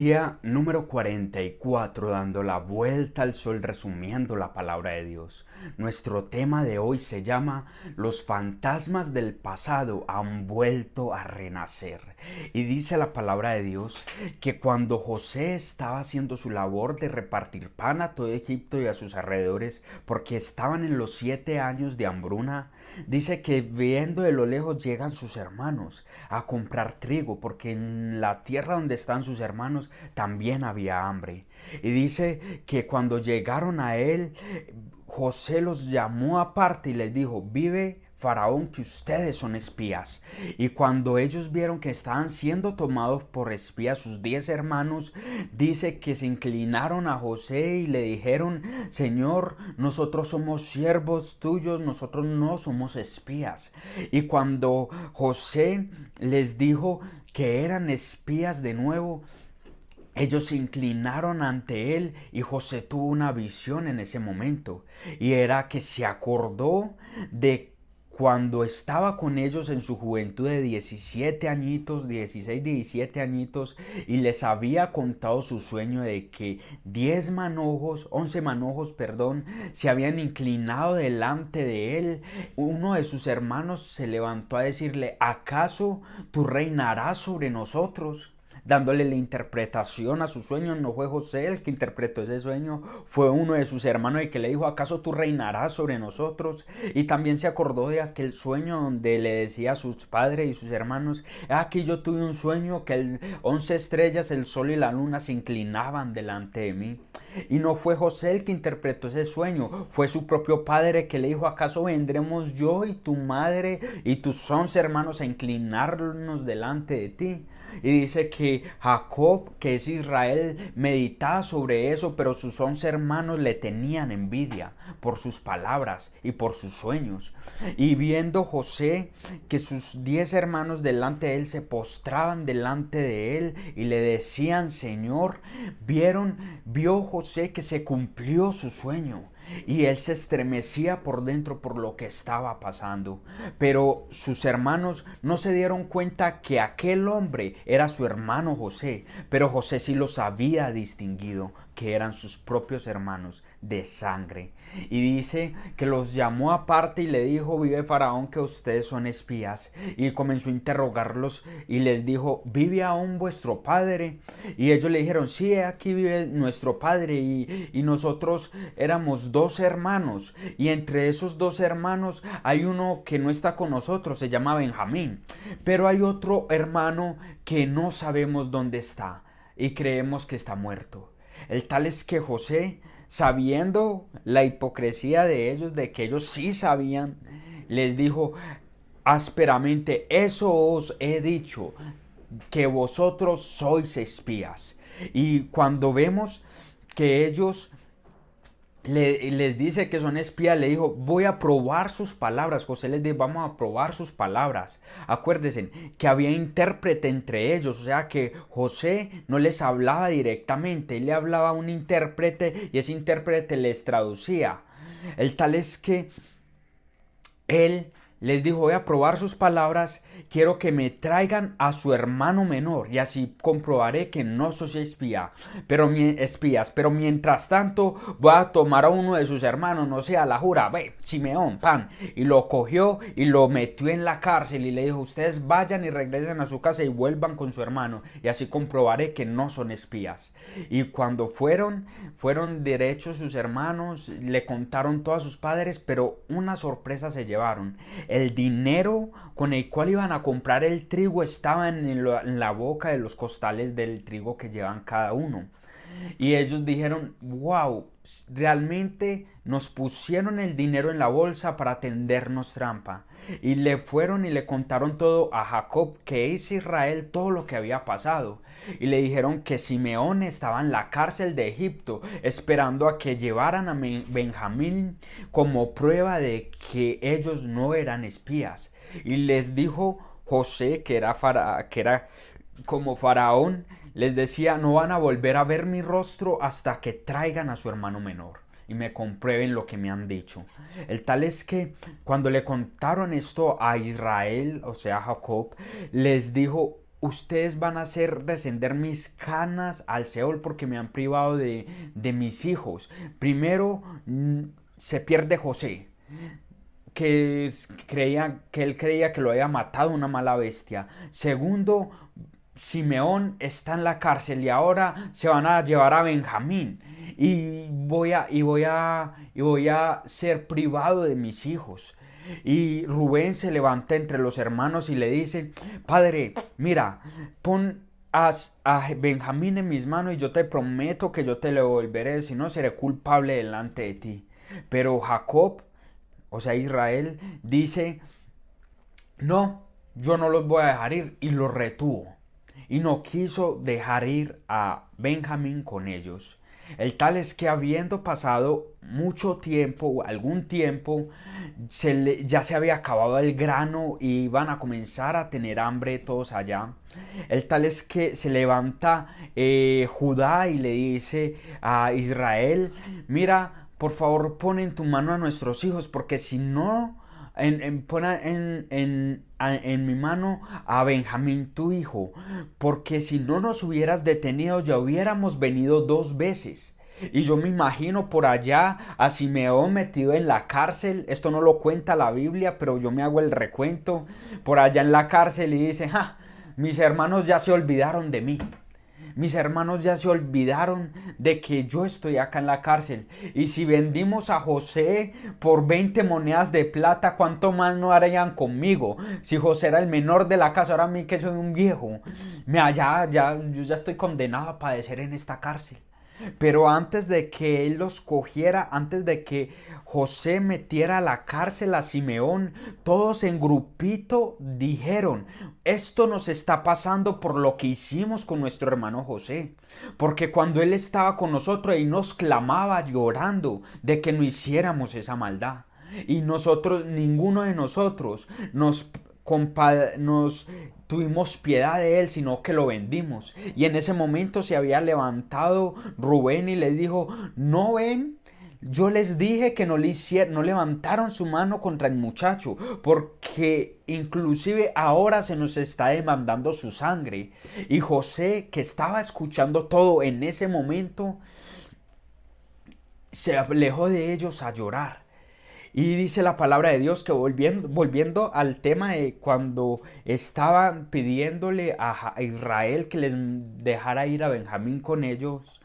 Día número 44, dando la vuelta al sol, resumiendo la palabra de Dios. Nuestro tema de hoy se llama Los fantasmas del pasado han vuelto a renacer. Y dice la palabra de Dios que cuando José estaba haciendo su labor de repartir pan a todo Egipto y a sus alrededores, porque estaban en los 7 años de hambruna, dice que viendo de lo lejos llegan sus hermanos a comprar trigo, porque en la tierra donde están sus hermanos también había hambre. Y dice que cuando llegaron a él, José los llamó aparte y les dijo: vive Faraón que ustedes son espías. Y cuando ellos vieron que estaban siendo tomados por espías sus 10 hermanos, dice que se inclinaron a José y le dijeron: Señor, nosotros somos siervos tuyos, nosotros no somos espías. Y cuando José les dijo que eran espías de nuevo, ellos se inclinaron ante él y José tuvo una visión en ese momento, y era que se acordó de cuando estaba con ellos en su juventud de 17 añitos, 16, 17 añitos, y les había contado su sueño de que 10 manojos, 11 manojos, perdón, se habían inclinado delante de él. Uno de sus hermanos se levantó a decirle: ¿acaso tú reinarás sobre nosotros? Dándole la interpretación a su sueño. No fue José el que interpretó ese sueño, fue uno de sus hermanos el que le dijo: ¿acaso tú reinarás sobre nosotros? Y también se acordó de aquel sueño donde le decía a sus padres y sus hermanos: aquí yo tuve un sueño que 11 estrellas, el sol y la luna se inclinaban delante de mí. Y no fue José el que interpretó ese sueño, fue su propio padre que le dijo: ¿acaso vendremos yo y tu madre y tus 11 hermanos a inclinarnos delante de ti? Y dice que Jacob, que es Israel, meditaba sobre eso, pero sus 11 hermanos le tenían envidia por sus palabras y por sus sueños. Y viendo José que sus 10 hermanos delante de él se postraban delante de él y le decían: Señor, vio José que se cumplió su sueño. Y él se estremecía por dentro por lo que estaba pasando. Pero sus hermanos no se dieron cuenta que aquel hombre era su hermano José. Pero José sí los había distinguido, que eran sus propios hermanos de sangre. Y dice que los llamó aparte y le dijo: vive Faraón que ustedes son espías. Y comenzó a interrogarlos y les dijo: ¿vive aún vuestro padre? Y ellos le dijeron: sí, aquí vive nuestro padre, y nosotros éramos 2 hermanos, y entre esos 2 hermanos hay uno que no está con nosotros, se llama Benjamín, pero hay otro hermano que no sabemos dónde está y creemos que está muerto. El tal es que José, sabiendo la hipocresía de ellos, de que ellos sí sabían, les dijo ásperamente: eso os he dicho, que vosotros sois espías. Y cuando vemos que ellos les dice que son espías, le dijo: voy a probar sus palabras. José les dijo: vamos a probar sus palabras. Acuérdense que había intérprete entre ellos, o sea que José no les hablaba directamente, él le hablaba a un intérprete y ese intérprete les traducía. El tal es que él les dijo: voy a probar sus palabras, quiero que me traigan a su hermano menor y así comprobaré que no soy espías, pero mientras tanto voy a tomar a uno de sus hermanos, no sé, a la jura, ve, Simeón, pan, y lo cogió y lo metió en la cárcel y le dijo: ustedes vayan y regresen a su casa y vuelvan con su hermano y así comprobaré que no son espías. Y cuando fueron derechos sus hermanos, le contaron todo a sus padres, pero una sorpresa se llevaron. El dinero con el cual iban a comprar el trigo estaba en la boca de los costales del trigo que llevan cada uno. Y ellos dijeron: wow, realmente nos pusieron el dinero en la bolsa para tendernos trampa. Y le fueron y le contaron todo a Jacob, que es Israel, todo lo que había pasado. Y le dijeron que Simeón estaba en la cárcel de Egipto, esperando a que llevaran a Benjamín como prueba de que ellos no eran espías. Y les dijo José, que era como faraón, les decía: no van a volver a ver mi rostro hasta que traigan a su hermano menor y me comprueben lo que me han dicho. El tal es que cuando le contaron esto a Israel, o sea, a Jacob, les dijo: ustedes van a hacer descender mis canas al Seol porque me han privado de mis hijos. Primero, se pierde José, que él creía que lo había matado una mala bestia. Segundo, Simeón está en la cárcel y ahora se van a llevar a Benjamín y voy a ser privado de mis hijos. Y Rubén se levanta entre los hermanos y le dice: Padre, mira, pon a Benjamín en mis manos y yo te prometo que yo te lo devolveré, si no seré culpable delante de ti. Pero Jacob, o sea Israel, dice: no, yo no los voy a dejar ir, y los retuvo. Y no quiso dejar ir a Benjamín con ellos. El tal es que habiendo pasado mucho tiempo, algún tiempo, ya se había acabado el grano y iban a comenzar a tener hambre todos allá. El tal es que se levanta Judá y le dice a Israel: mira, por favor pon en tu mano a nuestros hijos, porque si no, pon en mi mano a Benjamín tu hijo, porque si no nos hubieras detenido ya hubiéramos venido 2 veces. Y yo me imagino por allá a Simeón metido en la cárcel. Esto no lo cuenta la Biblia, pero yo me hago el recuento. Por allá en la cárcel y dice: ¡ja! Mis hermanos ya se olvidaron de mí. Mis hermanos ya se olvidaron de que yo estoy acá en la cárcel. Y si vendimos a José por 20 monedas de plata, ¿cuánto más no harían conmigo? Si José era el menor de la casa, ahora a mí que soy un viejo, yo ya estoy condenado a padecer en esta cárcel. Pero antes de que él los cogiera, antes de que José metiera a la cárcel a Simeón, todos en grupito dijeron: esto nos está pasando por lo que hicimos con nuestro hermano José. Porque cuando él estaba con nosotros, él nos clamaba llorando de que no hiciéramos esa maldad. Y nosotros, ninguno de nosotros nos tuvimos piedad de él, sino que lo vendimos. Y en ese momento se había levantado Rubén y le dijo: no ven, yo les dije que no levantaron su mano contra el muchacho, porque inclusive ahora se nos está demandando su sangre. Y José, que estaba escuchando todo en ese momento, se alejó de ellos a llorar. Y dice la palabra de Dios que volviendo al tema de cuando estaban pidiéndole a Israel que les dejara ir a Benjamín con ellos,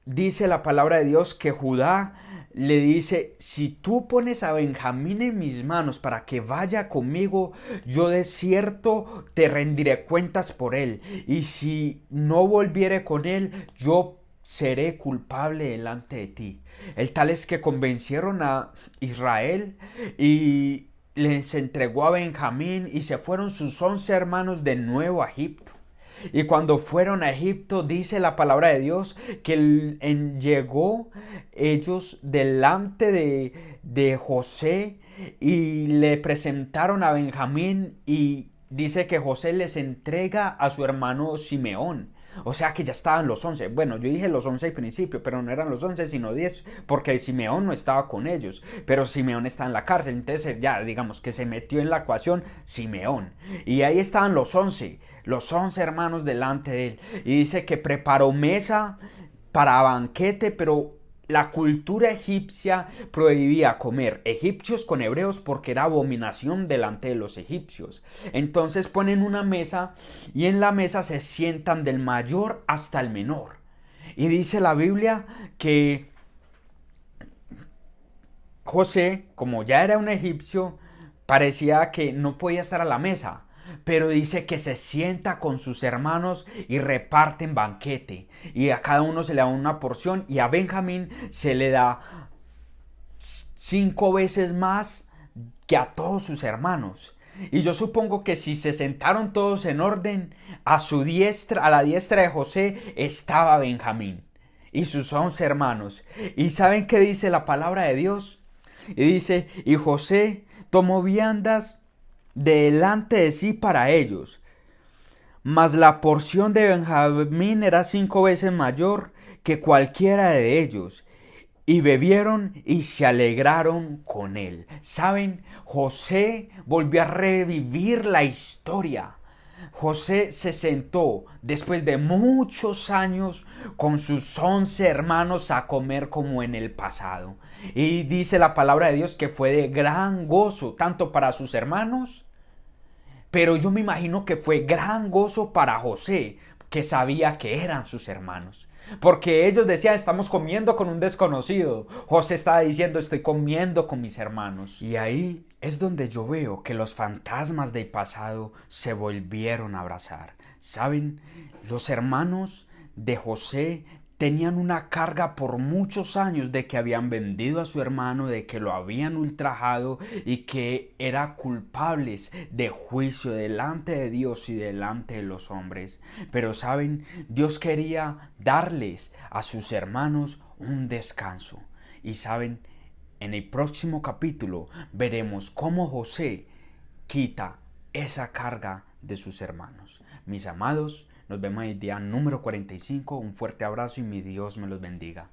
dice la palabra de Dios que Judá le dice: si tú pones a Benjamín en mis manos para que vaya conmigo, yo de cierto te rendiré cuentas por él. Y si no volviere con él, yo seré culpable delante de ti. El tal es que convencieron a Israel y les entregó a Benjamín y se fueron sus 11 hermanos de nuevo a Egipto. Y cuando fueron a Egipto, dice la palabra de Dios que llegó ellos delante de José y le presentaron a Benjamín, y dice que José les entrega a su hermano Simeón. O sea que ya estaban los 11. Bueno, yo dije los 11 al principio, pero no eran los 11 sino 10, porque Simeón no estaba con ellos. Pero Simeón está en la cárcel, entonces ya digamos que se metió en la ecuación Simeón. Y ahí estaban los 11 hermanos delante de él. Y dice que preparó mesa para banquete, pero la cultura egipcia prohibía comer egipcios con hebreos porque era abominación delante de los egipcios. Entonces ponen una mesa y en la mesa se sientan del mayor hasta el menor. Y dice la Biblia que José, como ya era un egipcio, parecía que no podía estar a la mesa. Pero dice que se sienta con sus hermanos y reparten banquete. Y a cada uno se le da una porción. Y a Benjamín se le da 5 veces más que a todos sus hermanos. Y yo supongo que si se sentaron todos en orden, a la diestra de José estaba Benjamín y sus 11 hermanos. ¿Y saben qué dice la palabra de Dios? Y dice: y José tomó viandas delante de sí para ellos, mas la porción de Benjamín era 5 veces mayor que cualquiera de ellos. Y bebieron y se alegraron con él. ¿Saben? José volvió a revivir la historia José se sentó después de muchos años con sus 11 hermanos a comer como en el pasado. Y dice la palabra de Dios que fue de gran gozo, tanto para sus hermanos, pero yo me imagino que fue gran gozo para José, que sabía que eran sus hermanos. Porque ellos decían, estamos comiendo con un desconocido. José estaba diciendo, estoy comiendo con mis hermanos. Y ahí es donde yo veo que los fantasmas del pasado se volvieron a abrazar. ¿Saben? Los hermanos de José tenían una carga por muchos años de que habían vendido a su hermano, de que lo habían ultrajado y que eran culpables de juicio delante de Dios y delante de los hombres. Pero saben, Dios quería darles a sus hermanos un descanso. Y saben, en el próximo capítulo veremos cómo José quita esa carga de sus hermanos. Mis amados, nos vemos el día número 45. Un fuerte abrazo y mi Dios me los bendiga.